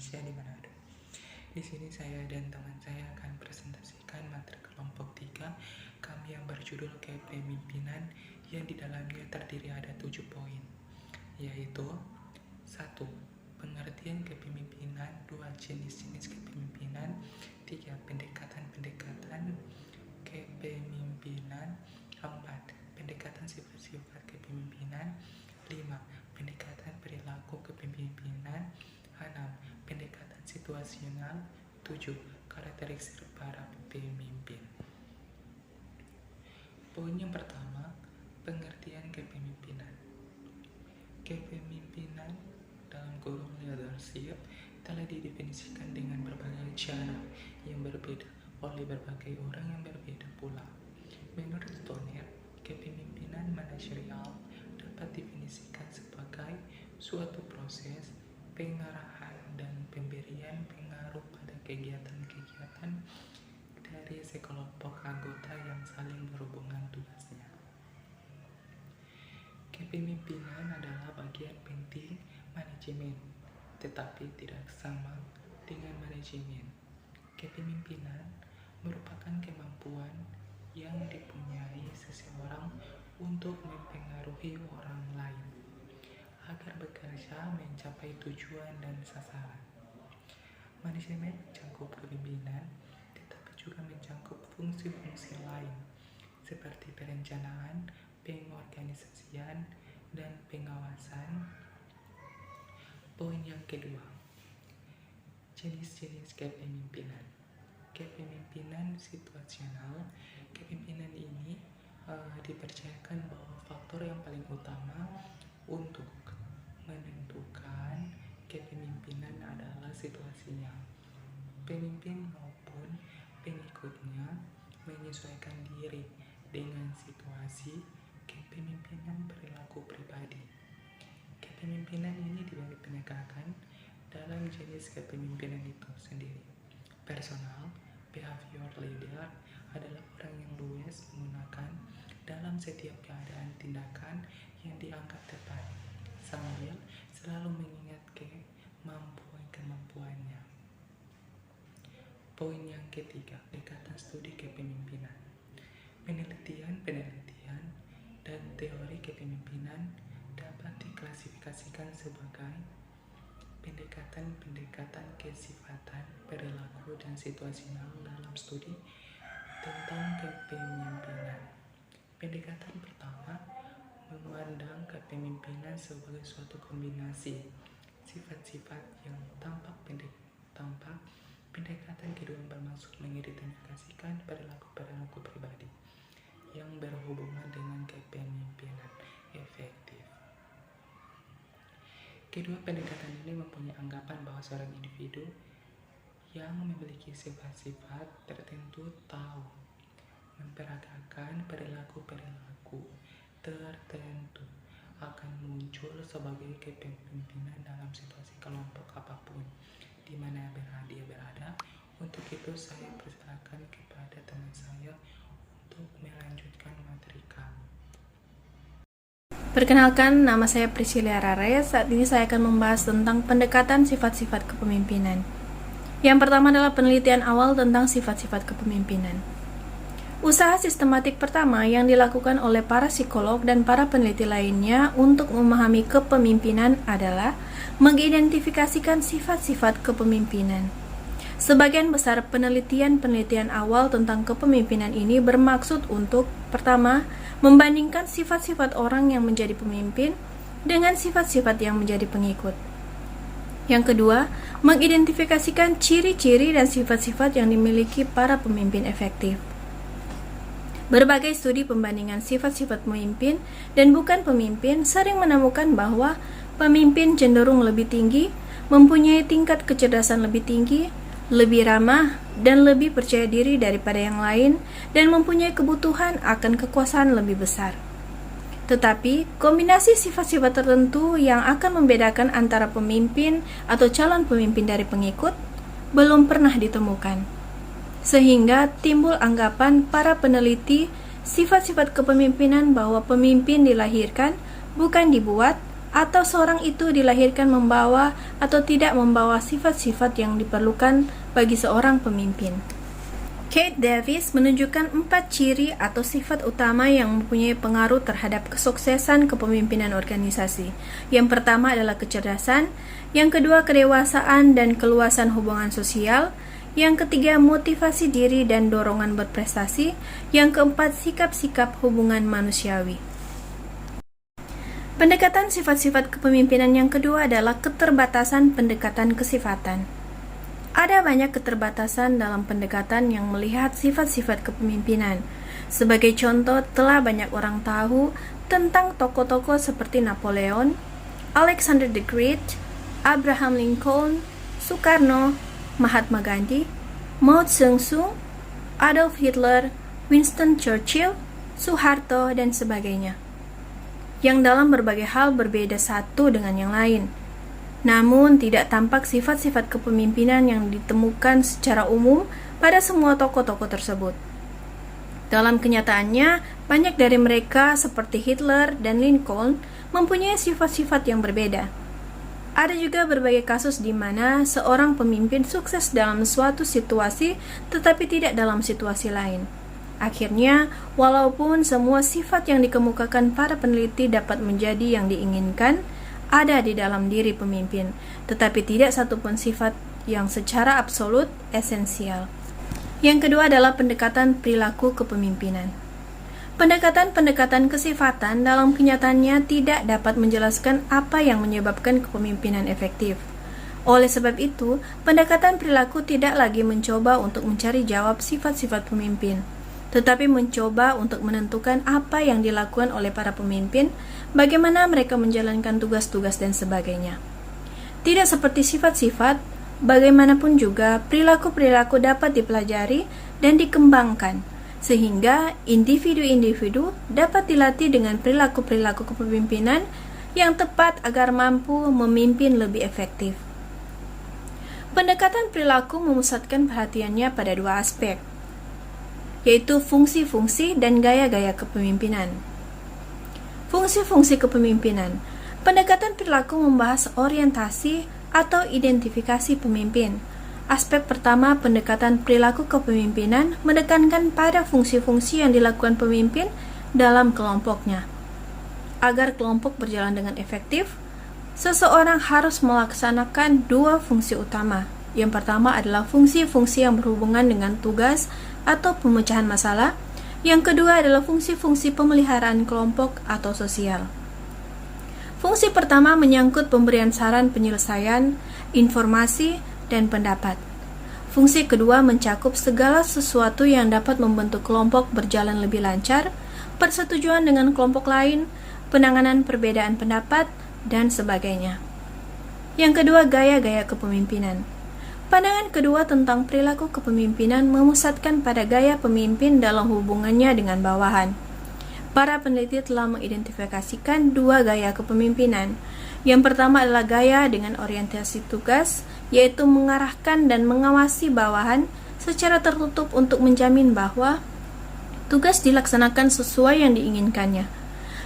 Indonesia di Manado. Di sini saya dan teman saya akan presentasikan materi kelompok 3 kami yang berjudul kepemimpinan, yang di dalamnya terdiri ada 7 poin, yaitu 1. Pengertian kepemimpinan, 2. Jenis-jenis kepemimpinan, 3. Pendekatan-pendekatan kepemimpinan, 4. Pendekatan sifat-sifat kepemimpinan, 5. Pendekatan perilaku kepemimpinan, 6. Pendekatan situasional, 7. Karakteristik para pemimpin. Poin yang pertama, pengertian kepemimpinan. Kepemimpinan dalam kurung leadership telah didefinisikan dengan berbagai cara yang berbeda oleh berbagai orang yang berbeda pula. Menurut Stoner, kepemimpinan manajerial dapat didefinisikan sebagai suatu proses pengarahan dan pemberian pengaruh pada kegiatan-kegiatan dari sekelompok anggota yang saling berhubungan tugasnya. Kepemimpinan adalah bagian penting manajemen, tetapi tidak sama dengan manajemen. Kepemimpinan merupakan kemampuan yang dipunyai seseorang untuk mempengaruhi orang lain agar bekerja mencapai tujuan dan sasaran. Manajemen mencakup kepemimpinan, tetapi juga mencakup fungsi-fungsi lain seperti perencanaan, pengorganisasian, dan pengawasan. Poin yang kedua, jenis-jenis kepemimpinan. Kepemimpinan situasional. Kepemimpinan ini dipercayakan bahwa faktor yang paling utama untuk menentukan kepemimpinan adalah situasinya. Pemimpin maupun pengikutnya menyesuaikan diri dengan situasi kepemimpinan perilaku pribadi. Kepemimpinan ini dipenegakkan dalam jenis kepemimpinan itu sendiri. Personal, behavior leader adalah orang yang luwes menggunakan dalam setiap keadaan tindakan yang dianggap tepat, sambil selalu mengingat kemampuannya. Poin yang ketiga, pendekatan studi kepemimpinan. Penelitian dan teori kepemimpinan dapat diklasifikasikan sebagai pendekatan kesifatan, perilaku, dan situasional dalam studi tentang kepemimpinan. Pendekatan pertama memandang kepemimpinan sebagai suatu kombinasi sifat-sifat yang tampak. Pendekatan kedua bermaksud mengidentifikasikan perilaku pribadi yang berhubungan dengan kepemimpinan efektif. Kedua pendekatan ini mempunyai anggapan bahwa seorang individu yang memiliki sifat-sifat tertentu tahu memperagakan perilaku tertentu akan muncul sebagai kepemimpinan dalam situasi kelompok apapun di mana dia berada. Untuk itu saya persilakan kepada teman saya untuk melanjutkan materi kami. Perkenalkan, nama saya Priscilia Rare. Saat ini saya akan membahas tentang pendekatan sifat-sifat kepemimpinan. Yang pertama adalah penelitian awal tentang sifat-sifat kepemimpinan. Usaha sistematik pertama yang dilakukan oleh para psikolog dan para peneliti lainnya untuk memahami kepemimpinan adalah mengidentifikasikan sifat-sifat kepemimpinan. Sebagian besar penelitian awal tentang kepemimpinan ini bermaksud untuk, pertama, membandingkan sifat-sifat orang yang menjadi pemimpin dengan sifat-sifat yang menjadi pengikut. Yang kedua, mengidentifikasikan ciri-ciri dan sifat-sifat yang dimiliki para pemimpin efektif. Berbagai studi pembandingan sifat-sifat pemimpin dan bukan pemimpin sering menemukan bahwa pemimpin cenderung lebih tinggi, mempunyai tingkat kecerdasan lebih tinggi, lebih ramah, dan lebih percaya diri daripada yang lain, dan mempunyai kebutuhan akan kekuasaan lebih besar. Tetapi, kombinasi sifat-sifat tertentu yang akan membedakan antara pemimpin atau calon pemimpin dari pengikut belum pernah ditemukan. Sehingga timbul anggapan para peneliti sifat-sifat kepemimpinan bahwa pemimpin dilahirkan, bukan dibuat, atau seorang itu dilahirkan membawa atau tidak membawa sifat-sifat yang diperlukan bagi seorang pemimpin. Kate Davis menunjukkan 4 ciri atau sifat utama yang mempunyai pengaruh terhadap kesuksesan kepemimpinan organisasi. Yang pertama adalah kecerdasan, yang kedua kedewasaan dan keluasan hubungan sosial, yang ketiga motivasi diri dan dorongan berprestasi, yang keempat sikap-sikap hubungan manusiawi. Pendekatan sifat-sifat kepemimpinan yang kedua adalah keterbatasan pendekatan kesifatan. Ada banyak keterbatasan dalam pendekatan yang melihat sifat-sifat kepemimpinan. Sebagai contoh, telah banyak orang tahu tentang tokoh-tokoh seperti Napoleon, Alexander the Great, Abraham Lincoln, Soekarno, Mahatma Gandhi, Mao Zedong, Adolf Hitler, Winston Churchill, Soeharto, dan sebagainya, yang dalam berbagai hal berbeda satu dengan yang lain. Namun, tidak tampak sifat-sifat kepemimpinan yang ditemukan secara umum pada semua tokoh-tokoh tersebut. Dalam kenyataannya, banyak dari mereka seperti Hitler dan Lincoln mempunyai sifat-sifat yang berbeda. Ada juga berbagai kasus di mana seorang pemimpin sukses dalam suatu situasi tetapi tidak dalam situasi lain. Akhirnya, walaupun semua sifat yang dikemukakan para peneliti dapat menjadi yang diinginkan, ada di dalam diri pemimpin, tetapi tidak satupun sifat yang secara absolut esensial. Yang kedua adalah pendekatan perilaku kepemimpinan. Pendekatan-pendekatan kesifatan dalam kenyataannya tidak dapat menjelaskan apa yang menyebabkan kepemimpinan efektif. Oleh sebab itu, pendekatan perilaku tidak lagi mencoba untuk mencari jawab sifat-sifat pemimpin, tetapi mencoba untuk menentukan apa yang dilakukan oleh para pemimpin, bagaimana mereka menjalankan tugas-tugas dan sebagainya. Tidak seperti sifat-sifat, bagaimanapun juga perilaku-perilaku dapat dipelajari dan dikembangkan, sehingga individu-individu dapat dilatih dengan perilaku-perilaku kepemimpinan yang tepat agar mampu memimpin lebih efektif. Pendekatan perilaku memusatkan perhatiannya pada 2 aspek, yaitu fungsi-fungsi dan gaya-gaya kepemimpinan. Fungsi-fungsi kepemimpinan. Pendekatan perilaku membahas orientasi atau identifikasi pemimpin. Aspek pertama pendekatan perilaku kepemimpinan menekankan pada fungsi-fungsi yang dilakukan pemimpin dalam kelompoknya. Agar kelompok berjalan dengan efektif, seseorang harus melaksanakan 2 fungsi utama. Yang pertama adalah fungsi-fungsi yang berhubungan dengan tugas atau pemecahan masalah. Yang kedua adalah fungsi-fungsi pemeliharaan kelompok atau sosial. Fungsi pertama menyangkut pemberian saran penyelesaian, informasi, dan pendapat. Fungsi kedua mencakup segala sesuatu yang dapat membentuk kelompok berjalan lebih lancar, persetujuan dengan kelompok lain, penanganan perbedaan pendapat, dan sebagainya. Yang kedua, gaya-gaya kepemimpinan. Pandangan kedua tentang perilaku kepemimpinan memusatkan pada gaya pemimpin dalam hubungannya dengan bawahan. Para peneliti telah mengidentifikasikan 2 gaya kepemimpinan. Yang pertama adalah gaya dengan orientasi tugas, yaitu mengarahkan dan mengawasi bawahan secara tertutup untuk menjamin bahwa tugas dilaksanakan sesuai yang diinginkannya.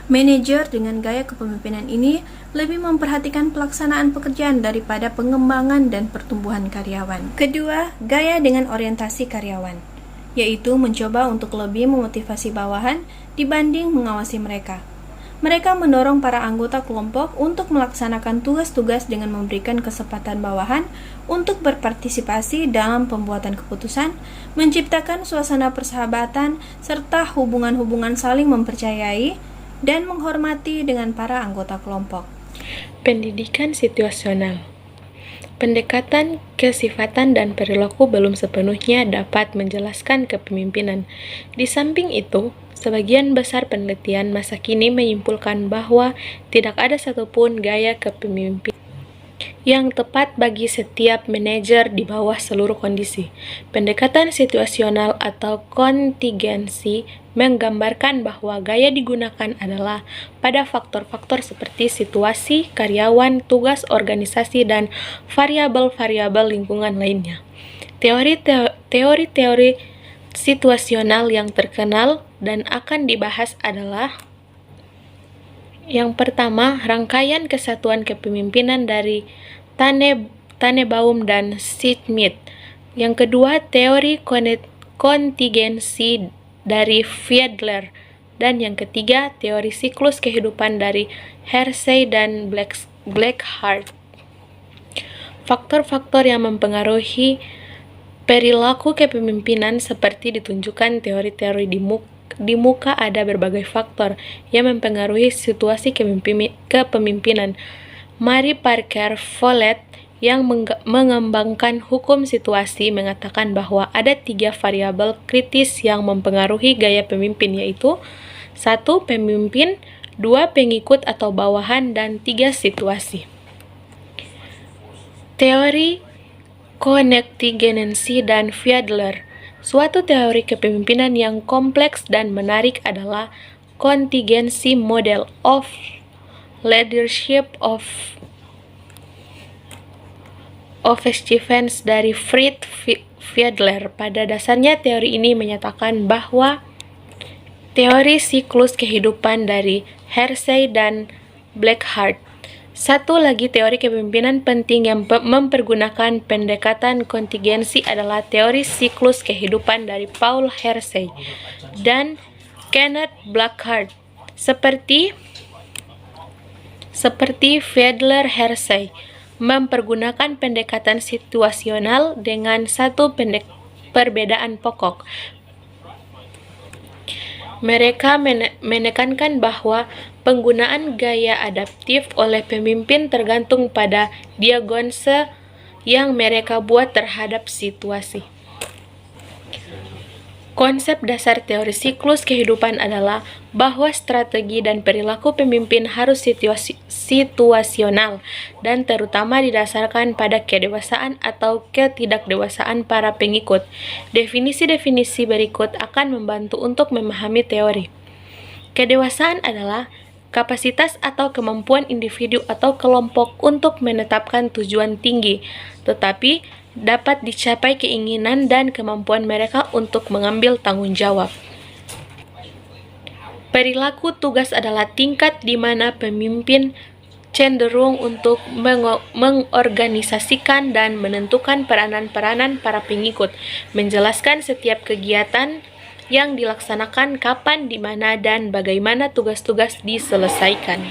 Manajer dengan gaya kepemimpinan ini lebih memperhatikan pelaksanaan pekerjaan daripada pengembangan dan pertumbuhan karyawan. Kedua, gaya dengan orientasi karyawan, yaitu mencoba untuk lebih memotivasi bawahan dibanding mengawasi mereka. Mereka mendorong para anggota kelompok untuk melaksanakan tugas-tugas dengan memberikan kesempatan bawahan untuk berpartisipasi dalam pembuatan keputusan, menciptakan suasana persahabatan, serta hubungan-hubungan saling mempercayai dan menghormati dengan para anggota kelompok. Pendidikan situasional. Pendekatan kesifatan dan perilaku belum sepenuhnya dapat menjelaskan kepemimpinan. Di samping itu, sebagian besar penelitian masa kini menyimpulkan bahwa tidak ada satupun gaya kepemimpinan yang tepat bagi setiap manajer di bawah seluruh kondisi. Pendekatan situasional atau kontingensi menggambarkan bahwa gaya digunakan adalah pada faktor-faktor seperti situasi, karyawan, tugas organisasi, dan variabel-variabel lingkungan lainnya. Teori-teori situasional yang terkenal dan akan dibahas adalah Yang pertama, rangkaian kesatuan kepemimpinan dari Tannebaum dan Schmidt. Yang kedua, teori kontingensi dari Fiedler. Dan yang ketiga, teori siklus kehidupan dari Hersey dan Blackhart. Faktor-faktor yang mempengaruhi perilaku kepemimpinan seperti ditunjukkan teori-teori di muka ada berbagai faktor yang mempengaruhi situasi kepemimpinan. Mary Parker Follett yang mengembangkan hukum situasi mengatakan bahwa ada 3 variabel kritis yang mempengaruhi gaya pemimpin, yaitu 1. Pemimpin, 2. Pengikut atau bawahan, dan 3. Situasi. Teori kontingensi dan Fiedler. Suatu teori kepemimpinan yang kompleks dan menarik adalah contingency model of leadership of Stevens dari Fritz Fiedler. Pada dasarnya teori ini menyatakan bahwa teori siklus kehidupan dari Hersey dan Blackhart. Satu lagi teori kepemimpinan penting yang mempergunakan pendekatan kontingensi adalah teori siklus kehidupan dari Paul Hersey dan Kenneth Blackhart. Seperti Fiedler, Hersey mempergunakan pendekatan situasional dengan satu perbedaan pokok. Mereka menekankan bahwa penggunaan gaya adaptif oleh pemimpin tergantung pada diagnose yang mereka buat terhadap situasi. Konsep dasar teori siklus kehidupan adalah bahwa strategi dan perilaku pemimpin harus situasional dan terutama didasarkan pada kedewasaan atau ketidakdewasaan para pengikut. Definisi-definisi berikut akan membantu untuk memahami teori. Kedewasaan adalah kapasitas atau kemampuan individu atau kelompok untuk menetapkan tujuan tinggi, tetapi dapat dicapai keinginan dan kemampuan mereka untuk mengambil tanggung jawab. Perilaku tugas adalah tingkat di mana pemimpin cenderung untuk mengorganisasikan dan menentukan peranan-peranan para pengikut, menjelaskan setiap kegiatan yang dilaksanakan, kapan, di mana, dan bagaimana tugas-tugas diselesaikan.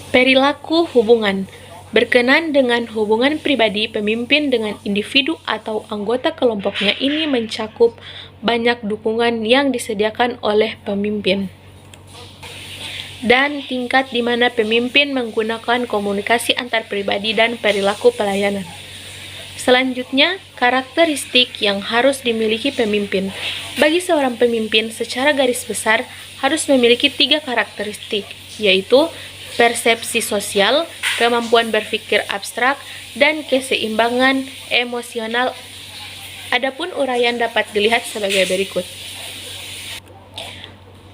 Perilaku hubungan berkenan dengan hubungan pribadi pemimpin dengan individu atau anggota kelompoknya. Ini mencakup banyak dukungan yang disediakan oleh pemimpin dan tingkat di mana pemimpin menggunakan komunikasi antar pribadi dan perilaku pelayanan. Selanjutnya, karakteristik yang harus dimiliki pemimpin. Bagi seorang pemimpin, secara garis besar harus memiliki 3 karakteristik, yaitu persepsi sosial, kemampuan berpikir abstrak, dan keseimbangan emosional. Adapun uraian dapat dilihat sebagai berikut.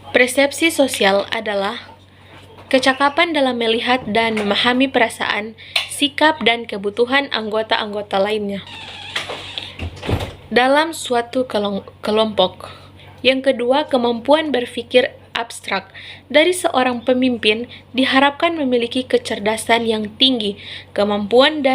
Persepsi sosial adalah kecakapan dalam melihat dan memahami perasaan, sikap, dan kebutuhan anggota-anggota lainnya dalam suatu kelompok. Yang kedua, kemampuan berpikir abstrak. Dari seorang pemimpin diharapkan memiliki kecerdasan yang tinggi. Kemampuan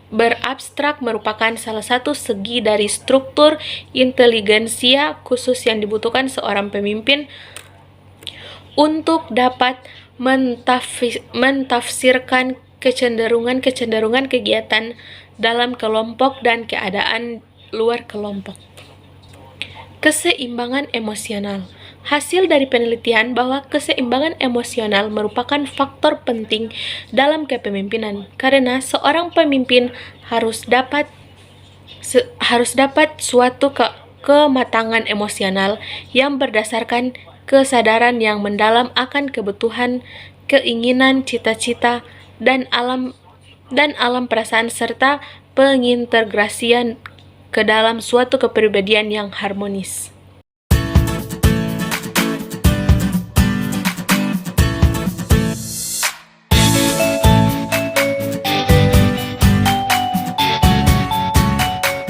berabstrak merupakan salah satu segi dari struktur inteligensia khusus yang dibutuhkan seorang pemimpin untuk dapat mentafsirkan kecenderungan kegiatan dalam kelompok dan keadaan luar kelompok. Keseimbangan emosional. Hasil dari penelitian bahwa keseimbangan emosional merupakan faktor penting dalam kepemimpinan karena seorang pemimpin harus dapat suatu kematangan emosional yang berdasarkan kesadaran yang mendalam akan kebutuhan, keinginan, cita-cita, dan alam perasaan serta pengintegrasian ke dalam suatu kepribadian yang harmonis.